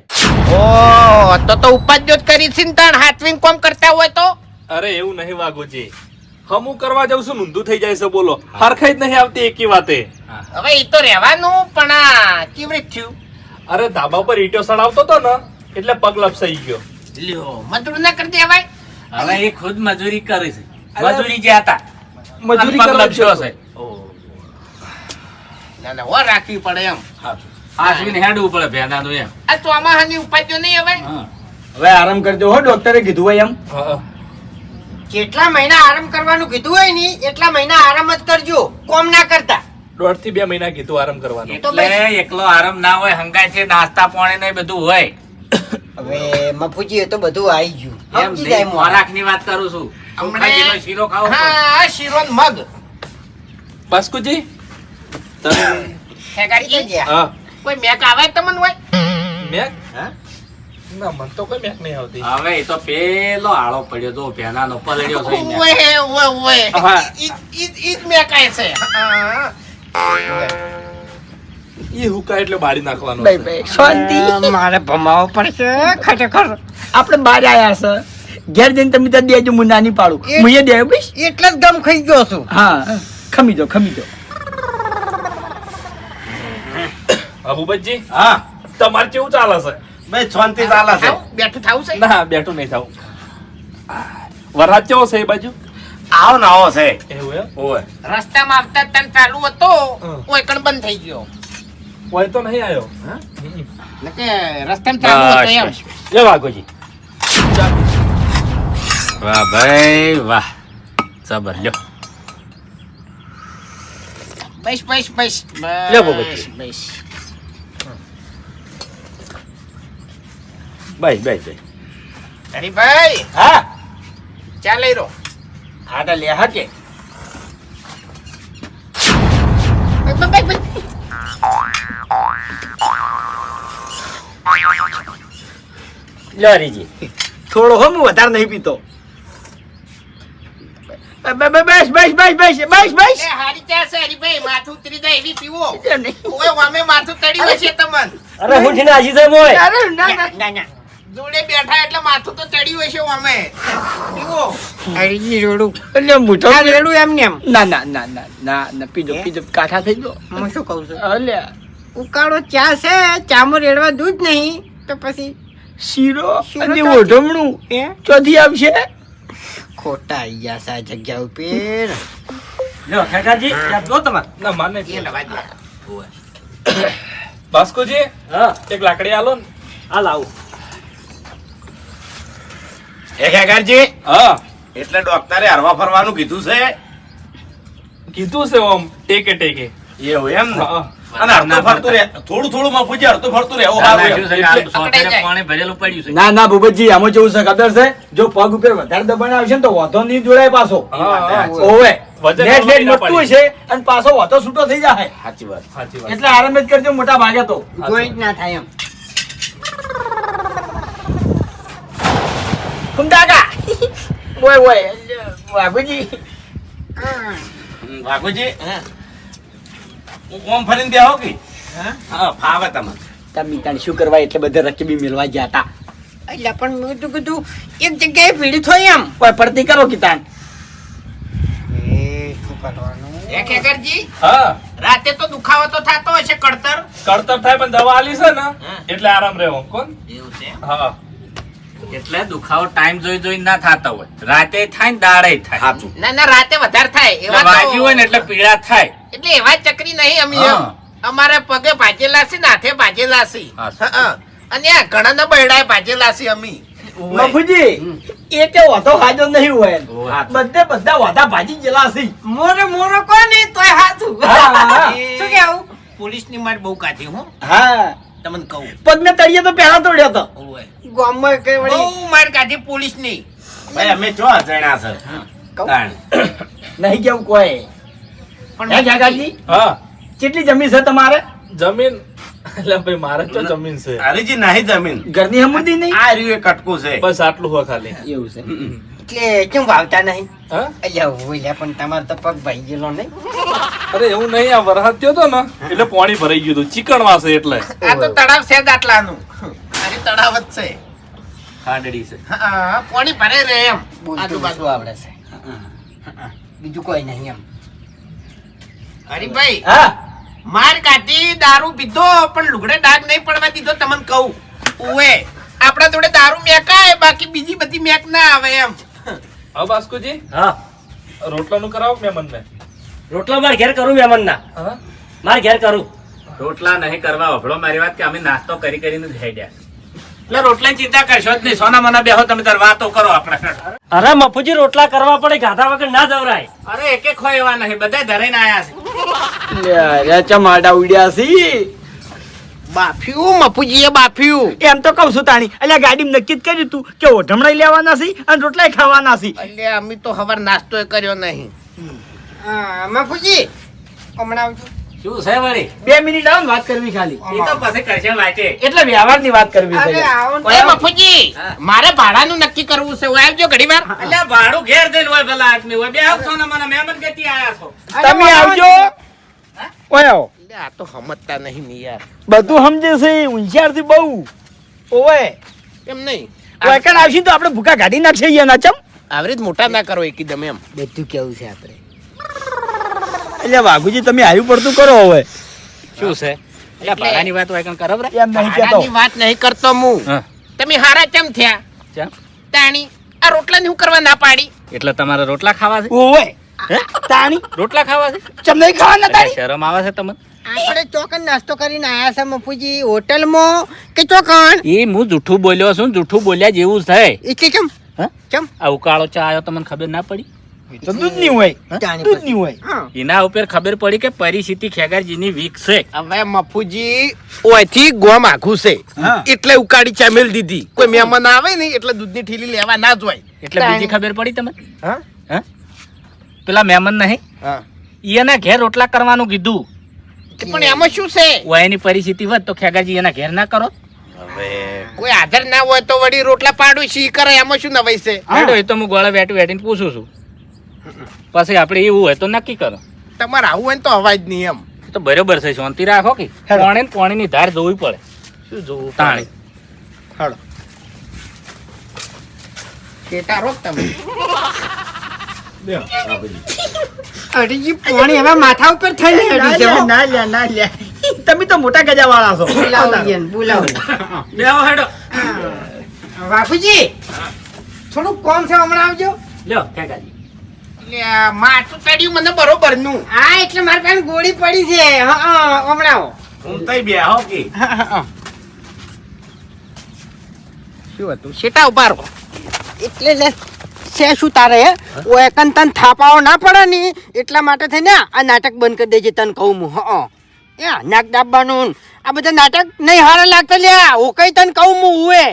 ઓહો તો ઉપાડ્યો જ કરી છે ને તાણ હાથવીન કોમ કરતા હોય તો અરે એવું નહીં વાઘુજી હમું કરવા જાઉં છું ઊંધું થઈ જાય છે બોલો હરખાઈ જ નહીં આવતી એકી વાતે હવે એ તો રહેવાનું પણ આ કેવી રીતે થયું અરે ધાબા પર ઈટો સડાવતો તો ને એટલે પગ લપસાઈ ગયો લ્યો મજૂર ના કરી દેવાય હવે એ ખુદ મજૂરી કરી છે મજૂરી જે હતા મજૂરી પગ કરવા લપસ્યો છે ના ના હો રાખવી પડે એમ આશ્વિન હેડવું પડે ભેનાનું એમ આ ચોમાહાની ઉપાડ્યો નહીં હવે હવે આરામ કરજો હો ડોક્ટરે કીધું હોય એમ હા. જેટલા મહિના આરામ કરવાનું કીધું હોય ને એટલા મહિના આરામ જ કરજો કોમ ના કરતા 1.5 થી 2 મહિના કીધું આરામ કરવાનું એટલે એકલો આરામ ના હોય હંગાય છે નાસ્તા પાણી ને બધું હોય હવે મફુજી એ તો બધું આવી ગયું એમ સમજી જાય મોરા. ખોરાકની વાત કરું છું ચોખાજીનો શીરો ખાવો પડે. હા શીરો ને મગ બાસ્કુજી તમે ખેગાડી હા કોઈ મેક આવે તમને હોય મેક ના મન તો કોઈ મેક નહીં આવતી હવે એ તો પેલો આળો પડ્યો તો ભેનાનો પલળ્યો થઈને ઓએ હા. ઈ જ મેકાય છે હા. ઈ હુકા એટલે બાળી નાખવાનો છે. શાંતિ મારે ભમાવો પડશે ખરેખર આપણે બહાર આયા છે ઘેર જઈને તમે ત્યાં દેજો હું નાની પાડું એ- હું એ દે બસ એટલે જ ગમ ખાઈ ગયો છું હા ખમી દો અબુબતજી હા તમારે કેવું ચાલે છે ભાઈ શાંતિ ચાલે છે થાવ, બેઠું થાવું છે ના બેઠું નહીં થાવું વરસાદ કેવો છે એ બાજુ આવો ને આવો છે એવું એમ ઓય રસ્તામાં આવતા તન ચાલુ હતો ઓય કણ બંધ થઈ ગયો કોઈ તો નહીં આવ્યો નકે રસ્તામાં ચાલુ હતો એમ લે વાઘોજી વાહ ભાઈ વાહ જબર લ્યો બસ બસ બસ લે ભગવતી. બસ બસ બસ બસ હરીભાઈ હા ચા લઈ રો હા તો લે હા કે લે હરીજી થોડો હો હું વધારે નહીં પીતો બસ બસ બસ બસ બસ બસ લે હારી ચા છે હરીભાઈ માથું ઉતરી જાય એવી પીવો એમ નહીં. ઓય વામે માથું તડ્યું હશે તમન અરે હું થઈને આજી જાય મોય અરે ના ના ના ના જોડે બેઠા એટલે માથું તો ચડ્યું હશે વામે પીવો હરીજી રોડું એટલે મૂઠો આ રેડું એમ ને એમ ના ના ના ના ના ના પીજો પીજો કાઠા થઈ ગયો હું શું કહું છું અલ્યા ઉકાળો ચા છે ચામાં રેડવા દૂધ નહીં તો પછી શીરો શીરો અને તો- ઓઢમણું હે ચોથી આવશે ખોટા આઈ ગયા છે આ જગ્યા ઉપર લ્યો ખેગાજી યાદ દો તમાર ના માને એ લવા દે બાસ્કોજી હા એક લાકડી આલો ને આ લાવું એ ખેગારજી હા એટલે ડોક્ટરે હરવા ફરવાનું કીધું છે કીધું છે ઓમ ટેકે ટેકે એવું એમ ને હા. અને હરતું ફરતું રે થોડું થોડું મફુજી હરતું ફરતું રહેવું સારું એમ. પાણી ભરેલું પડ્યું છે ના ના ભૂપતજી આમાં કેવું છે ખબર છે જો પગ ઉપર વધારે દબાણ આવશે ને તો વાંધો નહીં જોડાય પાછો હા, હા. ઓવે વજન નેટ નેટ ના મટતું પડી. હશે અને પાછો વાતો છૂટો થઈ જાય સાચી વાત સાચી વાત એટલે આરામ જ કરજો મોટા ભાગે તો જોઈ જ ના થાય એમ કુંડાકા ઓય ઓય વાઘુજી ભાગુજી ઓમ ફરીને બેહો કે હા ફાવે તમને તમે તાણ શું કરવા એટલે બધે રકબી મેળવા ગયા હતા એટલે પણ મેં તો કીધું એક જગ્યાએ ભીડ થઈ એમ કોઈ પડતી કરો કે તાણ શું કરવાનું એ ખેકરજી હા રાતે તો દુખાવો તો થાતો હશે કળતર કળતર થાય પણ દવા આલી છે ને એટલે આરામ રહેવો કોણ એવું છે હા એટલે દુખાવો ટાઈમ જોઈ જોઈ ના થતા હોય રાતે થાય ને દાડે થાય સાચું ના ના રાતે વધારે થાય એટલે એવા તો- વાગ્યું હોય ને એટલે પીડા થાય એટલે એવા ચકરી નહીં અમે એમ હા. અમારે પગે ભાજેલા છે ને હાથે ભાજેલા છે હા. હા. અને આ ઘણા ના બરડાએ ભાજેલા છે અમે મફુજી એ કે વાતો હાજો નહીં હોય ઓય. બધે બધા વાતા ભાજી ગયેલા છે મોરે મોરો કોને તોય હાથું હા. શું કેવું પોલીસ ની માર બહુ કાઢી હું હા તમને કહું પગને તળિયે તો પહેલા તોડ્યો તો ઓય. ગામમાં કઈ વળી બહુ માર કાઢી પોલીસ ની ભાઈ અમે ચો જણા છે તાણ. નહીં કેવું કોઈ હે જાગાજી હા કેટલી જમીન છે તમારે જમીન એટલે ભાઈ મારે તો જમીન છે હરીજી નહીં જમીન ઘરની હમુદી નહીં આ રહ્યું એ કટકું છે બસ આટલું હોય ખાલી એવું છે એટલે કેમ વાવતા નહીં હા અલ્યા ઓલ્યા પણ તમારે તો પગ ભાઈ ગયેલો નહીં અરે એવું નહીં આ વરસાદ થયો તો ને એટલે પાણી ભરાઈ ગયું હતું ચીકણવા છે એટલે આ તો તળાવ છે દાટલાનું અરે તળાવ જ છે ખાડડી છે હા પાણી ભરે રહે એમ બોલતું આજુબાજુ શું આવડે છે બીજું કોઈ નહીં એમ હરીભાઈ હા માર કાઢી દારૂ પીધો પણ લુગડે ડાઘ નહીં પડવા દીધો તમને કહું ઉવે આપણા જોડે દારૂ મેકાય બાકી બીજી બધી મેક ના આવે એમ હા બાસ્કુજી હા રોટલાનું કરાવો મહેમાન ને રોટલા માર ઘેર કરું મહેમાન ના હા માર ઘેર કરું રોટલા નહીં કરવા વફળો મારી વાત કે અમે નાસ્તો કરી કરીને જ હેડ્યા એટલે રોટલાની ચિંતા કરશો જ નહીં સોના મને બેહો તમે તાર વાતો કરો આપણે અરે મફુજી રોટલા કરવા પડે ગાધા વગર ના જવરાય અરે એક એક હોય એવા નહીં બધા ધરાઈને આયા છે ચમાડા ઉડ્યા છે બાફ્યું મફુજીએ બાફ્યું એમ તો કઉ છું તાણી અલ્યા ગાડી નક્કી જ કર્યું તું કે ઓઢમણાઈ લેવાના છે અને રોટલાય ખાવાના છે એટલે અમે તો હવાર નાસ્તો કર્યો નહીં હા મફુજી હમણાં આવજો શું છે વળી 2 મિનિટ આવો ને વાત કરવી ખાલી એ તો પછી કરશે વાંચે એટલે વ્યવહારની વાત કરવી અરે છે આવો ને. ઓય મફુજી મારે ભાડાનું નક્કી કરવું છે ઓય આવજો ઘડી વાર એટલે ભાડું ઘેર જઈને હોય ભલા આદમી હોય બે આવશો ને મને મહેમાન ગતિ આયા છો તમે આવજો ઓય આવો એટલે આ તો સમજતા નહીં ને યાર બધું સમજે છે હોશિયારથી બહુ ઓય એમ નહીં ઓય કણ આવશે તો આપણે ભૂકા કાઢી નાખશે અહીંયા ચમ આવરેજ મોટા ના કરો એકદમ એમ બધું કેવું છે આપણે એટલે વાઘુજી તમે આવ્યું પડતું કરો હવે શું છે એટલે ભાડાની વાત હોય કણ કરો એમ નહીં કેતો ભાડાની વાત નહીં કરતો હું હા. તમે હારા કેમ થયા કેમ? તાણી આ રોટલાની હું કરવા ના પાડી? એટલે તમારે રોટલા ખાવા છે? ઓવે તાણી રોટલા ખાવા છે? ચમ નહીં ખાવાના એટલે તાણી શરમ આવે છે તમને? આપણે ચોકન નાસ્તો કરીને આયા છે મફુજી હોટલમાં કે ચોકન એ હું જૂઠું બોલ્યો છું, જૂઠું બોલ્યા જેવું છે. એટલે ચમ હા? ચમ આ ઉકાળો ચા આવ્યો તમને ખબર ના પડી? તો દૂધ નહીં હોય જાણી દૂધ પછી. નહીં હોય હા. એના ઉપર ખબર પડી કે પરિસ્થિતિ ખેગારજીની વીક છે. હવે મફુજી ઓયથી ગોમ આઘું છે હા. એટલે ઉકાળી ચા મેલ દીધી. કોઈ મહેમાન આવે ને એટલે દૂધની ઠીલી લેવા ના જોય. એટલે બીજી ખબર પડી તમને? હા હા? પેલા મહેમાન નહીં હા એના ઘેર રોટલા કરવાનું કીધું. પણ એમાં શું છે? એની પરિસ્થિતિ હોત તો ખેગારજી એના ઘેર ના કરો? કોઈ હાજર ના હોય તો વળી રોટલા પાડું શી કરે, એમાં શું નવાઈ છે? હેડો, એ તો હું ગોળા વેટીને પૂછું છું. પછી આપણે એવું હોય તો નક્કી કરો. તમારે આવું હોય ને તો અવાજ નહીં એમ. એ તો બરોબર છે, શાંતિ રાખો કે પાણીની ધાર જોવી પડે. શું જોવું તાણી. હાલો કેટા રોક તમે. અડીજી પાણી હવે માથા ઉપર થઈને હેડ્યું છે હો. ના લ્યા તમે તો મોટા ગજા વાળા છો બોલાવો ઈયન, બોલાવો. બેહો હેડો. બાપુજી થોડું કોમ છે હમણાં આવજો. લ્યો ખેગારજી. લે, માથું ચડ્યું મને બરોબર નું. હા એટલે મારી પાસે ગોળી પડી છે. હા હા હમણાં આવો. હું તઈ બેહો કે શું હતું? શેટા ઉભા રહો. એટલે લે છે શું તારે ઓ એકન તન થાપાઓ ના પડે ને એટલા માટે થઈને આ નાટક બંધ કરી દેજે તને કહું હું. હા યા નાક દાબવાનું આ બધા નાટક નહીં હારા લાગતા લ્યા હું કઈ તને કહું હું ઉએ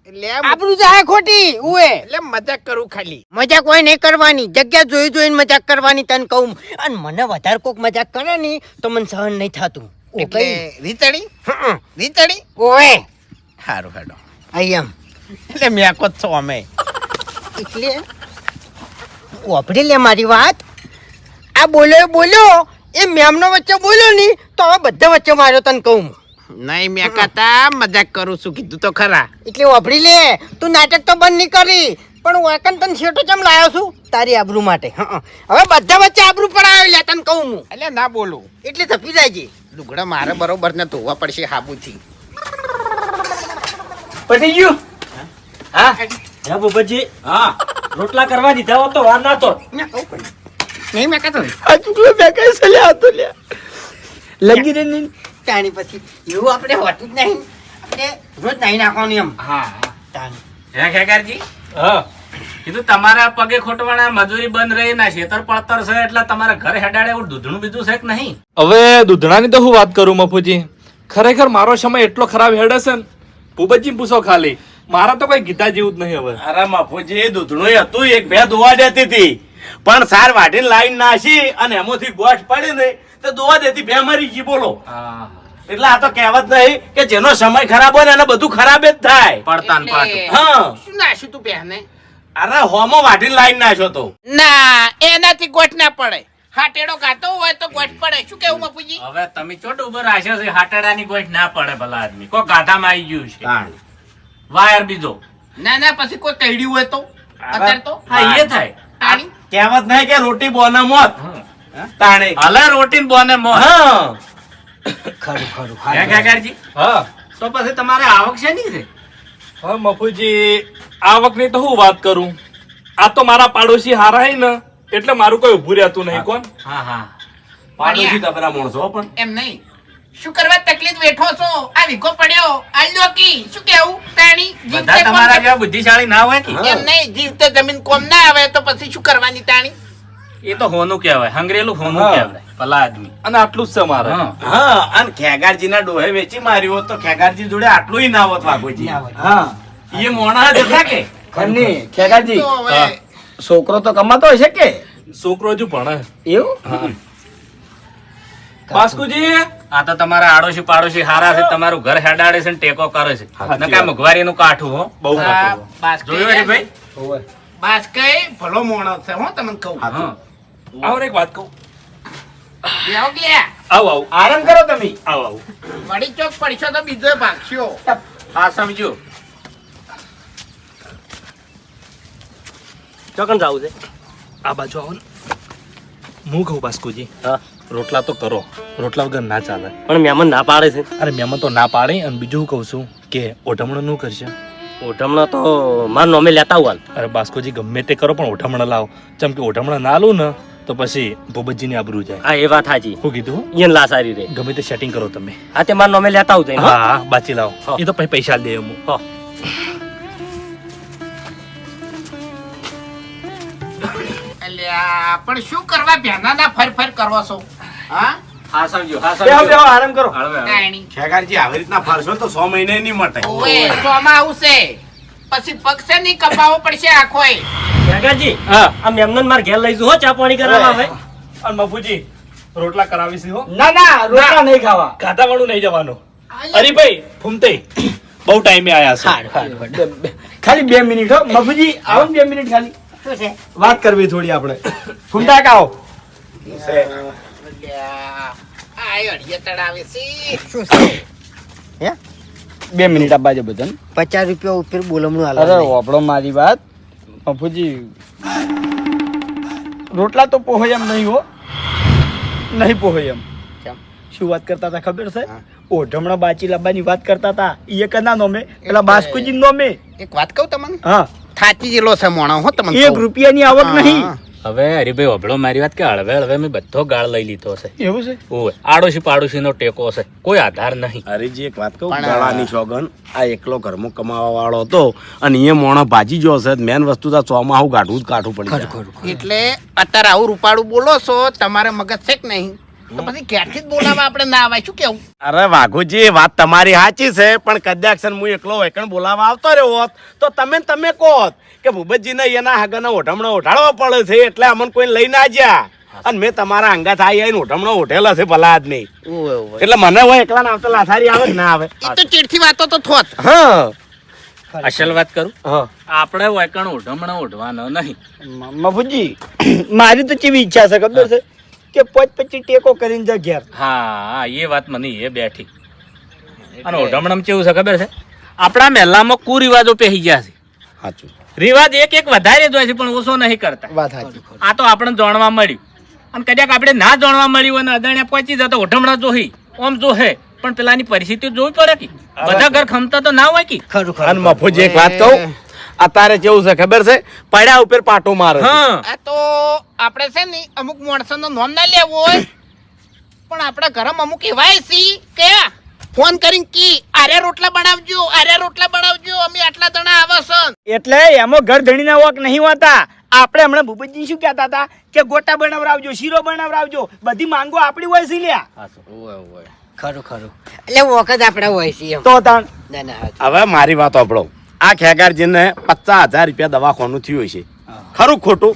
એટલે આપણું જાય ખોટી ઉએ એટલે મજાક કરું ખાલી. મજાક કોઈ નહીં કરવાની, જગ્યા જોઈ જોઈને મજાક કરવાની તને કહું. અને મને વધારે કોક મજાક કરે ને તો મને સહન નહીં થતું. ઓ એટલે કઈ રીતડી રીતડી ઓએ સારું હેડો. આઈ એમ એટલે મેકો જ છો અમે. એટલે વાપરી લે મારી વાત. આ બોલ્યો એ મેમનો વચ્ચે બોલ્યો ની તો હવે બધા વચ્ચે માર્યો તને કહું. નહીં મેકાતા, મજાક કરું છું કીધું તો ખરા. એટલે વાપરી લે તું નાટક તો બંધ નહીં કરી પણ વાકન તને શેઠો ચમ લાવ્યો છું તારી આબરૂ માટે. હા હવે બધા વચ્ચે આબરૂ પડાવી લે તને કહું હું. એટલે ના બોલું. એટલે થપી જાય છે. લુગડા મારે બરોબર ને ધોવા પડશે હાબુથી. પટી ગયું હા હે ભૂપતજી હા રોટલા કરવા દીધા હોત તો વાર ના તો નહીં મેં કહેતો આ ચૂકલો બે કઈ છે લ્યા તો લ્યા લગી રે નહીં તાણી પછી એવું આપણે હોતું જ નહીં. આપણે રોજ નહીં નાખવાનું એમ. હા. તાણી હે ખેગારજી? હા કીધું તમારા પગે ખોટવાના મજૂરી બંધ રહી ના ખેતર પડતર છે એટલે તમારા ઘર હેડાડે એવું દૂધણું બીજું છે કે નહીં? હવે દૂધણાની તો હું વાત કરું મફુજી, ખરેખર મારો સમય એટલો ખરાબ હેડે છે ને, ભૂપતજી પૂછો ખાલી, મારા તો કોઈ ગીતા જેવું જ નહીં હવે. અરે મફુજી દૂધણું હતું, એક બે દોવા દેતી હતી પણ સાર વાટીને લાઈન નાસી અને એમાંથી ગોઠ પડી ને તો દોવા દેતી બે મરી ગઈ. બોલો હા. એટલે આ તો કહેવત નહીં કે જેનો સમય ખરાબ હોય ને એને બધું ખરાબ જ થાય. પડતા ને પાટું. એટલે હા શું નાખ્યું તું પહેને? અરે હોમો વાટીને લાઈન નાખ્યો તો. ના એનાથી ગોઠ ના પડે. હાટેડો ગાતો હોય તો ગોઠ પડે. શું કેવું બાપુજી? હવે તમે ચોટ ઉભર રાખ્યો છે, હાટાડાની ગોઠ ના પડે ભલા આદમી. કોઈ ગાધામાં આવી ગયું છે. તાણ. વાયર બીજો. ના પછી કોઈ કઈડ્યું હોય તો અત્યારે તો હા એ થાય. તાણી કહેવત નહીં કે રોટી બોના મોત તાણે. હલે રોટી ને બોને મોહ. હા ખરું ખરું હે ખેગારજી? હા તો પછી તમારે આવક છે નહીં રે? હા મફુજી, આવકની તો હું વાત કરું, આ તો મારા પાડોશી હારા હે ને એટલે મારું કોઈ ઊભું રહેતું નહીં. કોણ? હા હા. પાડોશી તબરા માણસો પણ એમ નહીં. શું કરવા તકલીફ વેઠો છો? આ વીઘો પડ્યો આલ્યો કી. શું કેવું? તાણી બધા જીવતે તમારા કોમ- જેવા બુદ્ધિશાળી ના હોય કે? એમ નહીં, જીવતે જમીન કોમ ના આવે તો પછી શું કરવાની તાણી? એ તો હોનું કહેવાય, હંગરેલું હોનું હા. કહેવાય ભલા આદમી. અને આટલું જ છે મારે. હા. હા અને ખેગારજી ના ડોહે વેચી માર્યો હોત તો ખેગારજી જોડે આટલું ના હોત વાઘોજી. હા એ મોણા જ હતા કે ખરની ખેગાજી તો હવે છોકરો તો કમાતો હશે કે છોકરો હજુ ભણે. એવું બાસ્કુજી આ તો તમારા આડોશી પાડોશી હારા છે, તમારું ઘર હેડાડે છે ને ટેકો કરે છે. સાચી નકા વાત. મોંઘવારીનું કાઠું હો. બહુ આ ખાતું. બાસ્કે- જોયું હરીભાઈ? બાસ્કે ભલો માણસ છે હો, તમને કહું. હા. આવો ને એક વાત કહું. લેવો કે લ્યા? આવો આવો આરામ કરો તમે આવો આવો. વળી ચોક પડશો તો બીજો ભાગશો. હા સમજો. ચોકન જાવું છે આ બાજુ આવો ને. હું કહું બાસ્કુજી, હા રોટલા તો કરો, રોટલા વગર ના ચાલે. પણ મહેમાન ના પાડે છે અરે મહેમાન તો ના પાડે, અને બીજું હું કહું છું કે ઓઢમણું નું કરશે. ઓઢમણો તો મારા નોમે લેતા આવું હાલ. અરે બાસ્કોજી ગમે તે કરો પણ ઓઢમણા લાવો ચમ કે ઓઢમણા ના લો ને તો પછી ભૂપતજીની આબરૂ જાય. હા એ વાત સાચી. શું કીધું? ઈયન લાસારી રે. ગમે તે સેટિંગ કરો તમે. હા તે મારા નોમે લેતા આવું હા હા બાચી લાવો. હા. એ તો પછી પૈસા દે હું. હા. અલ્યા પણ શું કરવા ભેનાના ફર કરવો છો હા હા સમજો હા બેહો બેહો આરામ કરો. કાંઈ ખેગારજી આવી રીતના ફરશો તો 100 મહિને નહીં મળે. ઓવે ચોમાં આવશે પછી પગસે નહીં કપાવવો પડશે આખોય. કાકાજી હા આ મેમનન માર ઘેર લઈ જો ચા પાણી કરાવવા હવે. અને મફુજી રોટલા કરાવીશી હો. ના ના રોટલા નહીં ખાવા. ગાધા વાળું નહીં જવાનું. હરીભાઈ ફૂમતે બહુ ટાઈમે આયા છે. ખાલી 2 મિનિટ હો મફુજી આવો ને 2 મિનિટ ખાલી શું છે વાત કરવી થોડી આપણે. ફૂમતા કાઓ અલ્યા આ અડિયા તળાવે છે. શું છે હે 2 મિનિટ આપવા છે બધાને. 50 રૂપિયા ઉપર બોલમણું અરે હાલો વાપડો મારી વાત મફુજી રોટલા તો પોહે એમ નહીં હો નહીં પોહે એમ. કેમ? શું વાત કરતા હતા ખબર છે? ઓઢમણા બાચી લાવવાની વાત કરતા હતા. એ કના નોમે પેલા બાસ્કુજી નોમે. એક વાત કહું તમને હા થાચી જેલો છે મોણો હો તમને 1 રૂપિયાની આવક નહીં. હવે હરીભાઈ અભળો મારી વાત કે હળવે હળવે મેં બધો ગાળ લઈ લીધો છે. એવું છે? ઓય આડોશી પાડોશી નો ટેકો છે, કોઈ આધાર નહીં. હરીજી એક વાત કહું, ગાળાની સોગન આ એકલો ઘરમાં કમાવા વાળો હતો અને એ મોણો ભાજી જો હશે મેન વસ્તુ તો ચોમાહું ગાઢું જ કાઠું પડી જાય. એટલે અત્યારે આવું રૂપાળું બોલો છો તમારે મગજ છે કે નહીં તો પછી ક્યારથી જ બોલાવા આપણે ના આવાય શું કેવું? અરે વાઘુજી વાત તમારી સાચી છે પણ કદાચ હું એકલો વેકણ બોલાવા આવતો રહ્યો હોત તો તમે કહો કે ભૂપતજીને એના હાગના ઓઢમણો ઓઢાડવા પડે છે એટલે અમને કોઈ લઈ ના જ્યા અને મેં તમારા અંગાથ આવીને ઓઢમણો ઓઢેલો છે ભલા જ નહીં એટલે મને હોય એકલા ના આવતા લાસારી આવે કે ના આવે? એ તો ચીડથી વાતો તો થોત. હા અસલ વાત કરું, હા આપણે વૈકણ ઓઢમણો ઓઢવાનો નહીં. મફુજી મારી તો કેવી ઈચ્છા છે ખબર છે કે 25 ટેકો કરીને જા ઘેર. હા એ વાત મને એ બેઠી. અને ઓઢમણમ કેવું છે ખબર છે, આપણા મહેલામાં કુરિવાજો પહેરી ગયા છે. સાચું. રિવાજ એક વધારે જ હોય છે પણ ઓછો નહીં કરતા. વાત સાચી. આ તો આપણે જાણવા મળ્યું અને કદાચ આપણે ના જાણવા મળ્યું અને અદાણ્યા પહોંચી જતો ઓઢમણા જોહી ઓમ જોહે પણ પેલાની પરિસ્થિતિ જોવી પડે કે બધા ઘર ખમતા તો ના હોય કે. ખરું અને મફુજી એક વાત કહું, અત્યારે કેવું છે ખબર છે, પડ્યા ઉપર પાટો મારે છે. હા આ તો આપણે છે ને અમુક માણસોનો નોમ ના લેવો હોય પણ આપણા ઘરમાં અમુક એવાય સી કે ફોન કરીને કી આરે રોટલા બનાવજો અમે આટલા જણા આવે છે. એટલે એમાં ઘર ધણીના વોક નહીં હોતા. આપણે હમણાં ભૂપતજી શું કહેતા હતા કે ગોટા બનાવરાવજો, શીરો બનાવરાવજો, બધી માંગો આપણી હોય છે લ્યા. ખરું એટલે વખત આપણે હોય છે એમ. તો તાણ ના ના હવે મારી વાત સાંભળો, આ ખેગારજીને 50,000 રૂપિયા દવાખાનું થયું છે, ખરું ખોટું?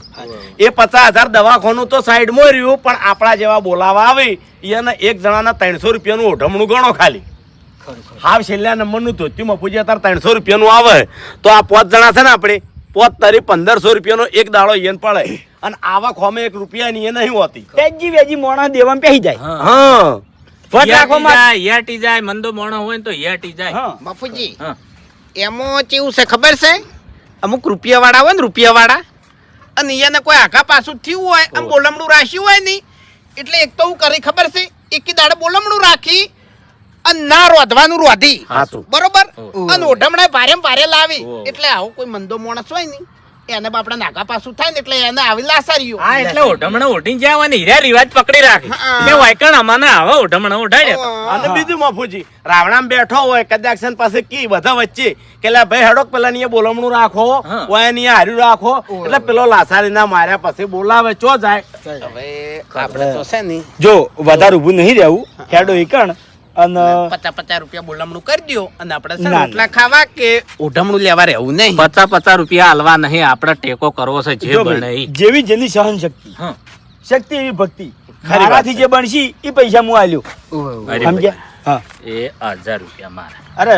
એ 50,000 દવાખાનું તો સાઈડમાં રહ્યું પણ આપણા જેવા બોલાવા આવી એને એક જણાના 300 રૂપિયાનું ઓઢમણું ગણો ખાલી. હાવ છેલ્લા નંબરનું ધોત્યું મફુજી અત્યારે 300 રૂપિયાનું આવે તો આ 5 જણા છે ને આપણે 5 તારી 1500 રૂપિયાનો એક દાડો એને પડે અને આવા ખોમે 1 રૂપિયાની એ નહીં હોતી. તેજી વેજી મોણા દેવામાં પેહી જાય. હા યાટી જાય મંદો મોણો હોય ને તો યાટી જાય. હા બાપુજી હા. એમાં કેવું છે ખબર છે, અમુક રૂપિયાવાળા હોય ને રૂપિયાવાળા અને એને કોઈ આઘા પાછું થયું હોય આમ બોલમણું રાખ્યું હોય ને એટલે એક તો હું કરી ખબર છે એકી દાડે બોલમણું રાખી અને ના રોધવાનું રોધી હાચું. બરોબર અને ઓઢમણા ભારે લાવી એટલે આવું કોઈ મંદો માણસ હોય ને એને બાપડા નાગા પાછું થાય ને એટલે એને આવી લાસારીઓ. હા એટલે ઓઢમણા ઓઢી જાય અને હીરા રિવાજ પકડી રાખે હા. કે વાયકણ અમાને આવા ઓઢમણા ઓઢાડે. અને બીજું મફુજી રાવણામ બેઠો હોય કદાચ છે ને પાસે કી બધા વચ્ચે કે લે ભાઈ હેડો પેલા ની બોલમણું રાખો હા. ઓય ની હાર્યું રાખો એટલે પેલો લાસારી ના માર્યા પછી બોલાવે ચો જાય. હવે આપણે તો છે ને જો વધારે ઊભું નહીં રહેવું હેડો ઈકણ અને 50 રૂપિયા બોલમણું કરી દો અને આપણે છે ને ના, રોટલા ખાવા કે ઓઢમણું લેવા રહેવું નહીં. 50 રૂપિયા હાલવા નહીં, આપણે ટેકો કરવો છે જે જો બને ભાઈ, ઈ. જેવી જેની સહન શક્તિ હા. શક્તિ એવી ભક્તિ. વાત મારાથી જે બનશી એ પૈસા હું આલ્યો. અરે સમજ્યા? હા એ 1000 રૂપિયા મારા. અરે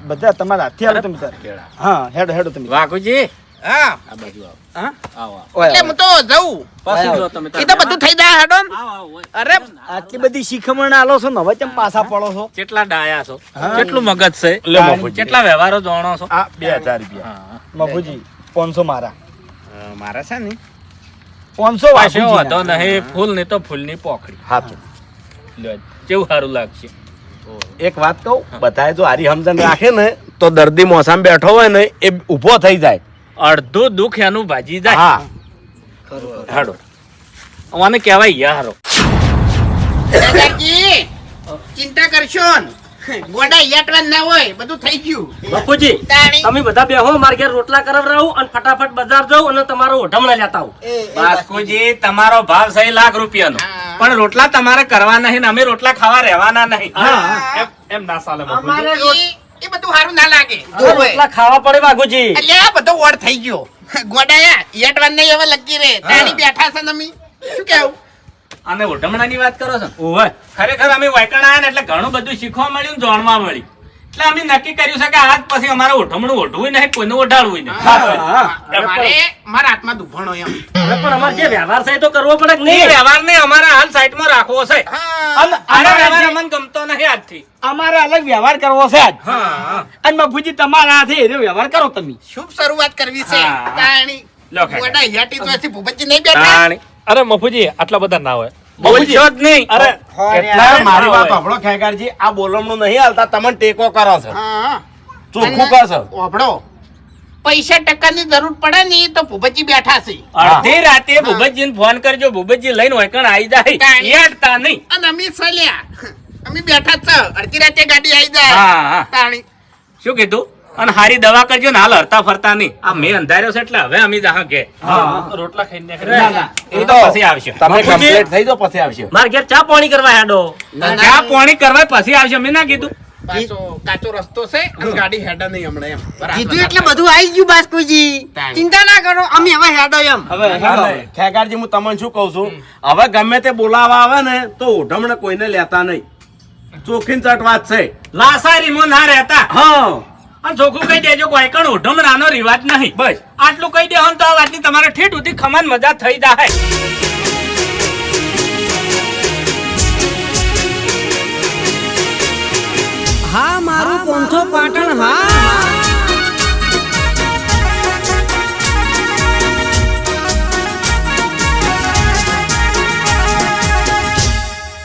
બધા તમારા હાથથી આલો તમે તાર. કેળા. હા હેડો તમે. વાઘુજી હા આ બાજુ આવો. હા આવો ઓય, એટલે હું તો જઉં પછી જો તમે એ તો બધું થઈ જાય હેડો ને. આવો, આવો, ઓય. અરે આટલી બધી શીખમણ આલો છો ને હવે કેમ પાછા પડો છો? કેટલા ડાયા છો, કેટલું મગજ છે, લે મફુજી. કેટલા વ્યવહારો જાણો છો. આ 2000 રૂપિયા હા. મફુજી 500 મારા, મારા છે ને 500 પાછો વાપુજીના. વધો નહીં, ફૂલ નહીં તો ફૂલની પોખડી. હાચું. લ્યો, કેવું સારું લાગશે. એક વાત કહું, બધાએ જો હારી સમજણ રાખે ને તો દર્દી મોસામાં બેઠો હોય ને એ ઊભો થઈ જાય. અડધું દુઃખ એનું ભાજી જાય. હા હાડો આને કહેવાય યારો. ખેગારજી, ચિંતા કરશો ન. ગોડા યાટવાન ના હોય, બધું થઈ ગયું. બાપુજી તાણી. તમે બધા બેહો માર ઘેર રોટલા કરાવરાવું અને ફટાફટ બજાર જાઉં અને તમારો ઓઢમણા લેતા આવું. બાસ્કુજી તમારો ભાવ 6 લાખ રૂપિયાનો, હા. પણ રોટલા તમારે કરવા નહીં ને અમે રોટલા ખાવા રહેવાના નહીં. એમ ના ચાલે બાપુજી. એ બધું સારું ના લાગે. જો રોટલા ખાવા પડે બાપુજી. અલ્યા બધો વડ થઈ ગયો. ગોડાયા યાટવાન નહીં હવે લગી રે. તાણી બેઠા છે ને અમે. શું કેવું? અને ઓઢમણાની વાત કરો છો ને? ઓવે ખરેખર અમે વાયકણ આયા ને એટલે ઘણું બધું શીખવા મળ્યું ને જાણવા મળ્યું. એટલે અમે નક્કી કર્યું છે કે આજ પછી અમારે ઓઢમણું ઓઢવું નહીં, કોઈને ઓઢાડવું નહીં. મારા હાથમાં દુભાણો એમ. હવે પણ અમારે જે વ્યવહાર છે એ તો કરવો પડે કે એ નહીં? વ્યવહાર ને અમારે હાલ સાઈડમાં રાખવો છે. અને આનો વ્યવહાર અમારે અમને ગમતો નથી આજથી. અમારે અલગ વ્યવહાર કરવો છે આજ. અને બાપુજી તમારા હાથે એનો વ્યવહાર કરો તમે. શુભ શરૂઆત કરવી છે. હા. તાણી. લો ખાઈ. ગોડા યાટી તો એથી ભૂપતજી નહીં બેઠા. તાણી. અરે મફુજી આટલા બધા ના હોય. બોલશો જ નહીં. અરે એટલે મારી વાત સાંભળો ખેગારજી, આ બોલમણું નહીં હાલતા, તમને ટેકો કરો છો, હા. ચોખ્ખું કરશો. ઓભળો. પૈસા ટકાની જરૂર પડે ને તો ભૂપતજી બેઠા છે. અડધી રાતે ભૂપતજીને ફોન કરજો, ભૂપતજી લઈને વાયકણ આવી જાય. તાણી. યાડતા નહીં. અને અમે સલ્યા. અમે બેઠા જ છે. અડધી રાતે ગાડી આવી જાય. હા, હા. તાણી. શું કીધું? અને હારી દવા કરજો ને, હાલ હરતા ફરતા નહીં. આ મેં અંધાર્યો છે એટલે હવે અમે જાહ કે રોટલા ખાઈને ના, ના. એ તો પછી આવશે. તમે કમ્પ્લીટ થઈ જાઓ પછી આવશે. માર ઘેર ચા પાણી કરવા હેડો. ચા પાણી કરવા પછી આવશે. મેં ના કીધું. પાછો કાચો રસ્તો છે અને ગાડી હેડે નહીં હમણાં એમ. બરાબર. કીધું એટલે બધું આવી ગયું બાસ્કુજી. તાણી. ચિંતા ના કરો, અમે હવે હેડો એમ. હવે હેડો. ખેગારજી, હું તમને શું કહું છું, હવે ગમે તે બોલાવા આવે ને તો ઓઢમણે કોઈને લેતા નહીં. ચોખ્ખી ચટ વાત છે. લાસારીમાં ના રહેતા. હા અને ચોખ્ખું કહી દેજો કોઈ કણ ઓઢમણાનો રિવાજ નહીં. બસ. આટલું કહી દેવો ને તો આ વાતની તમારે ઠેઠ સુધી ખમાન મજા થઈ જાય. હા મારું પોંથો પાટણ હા.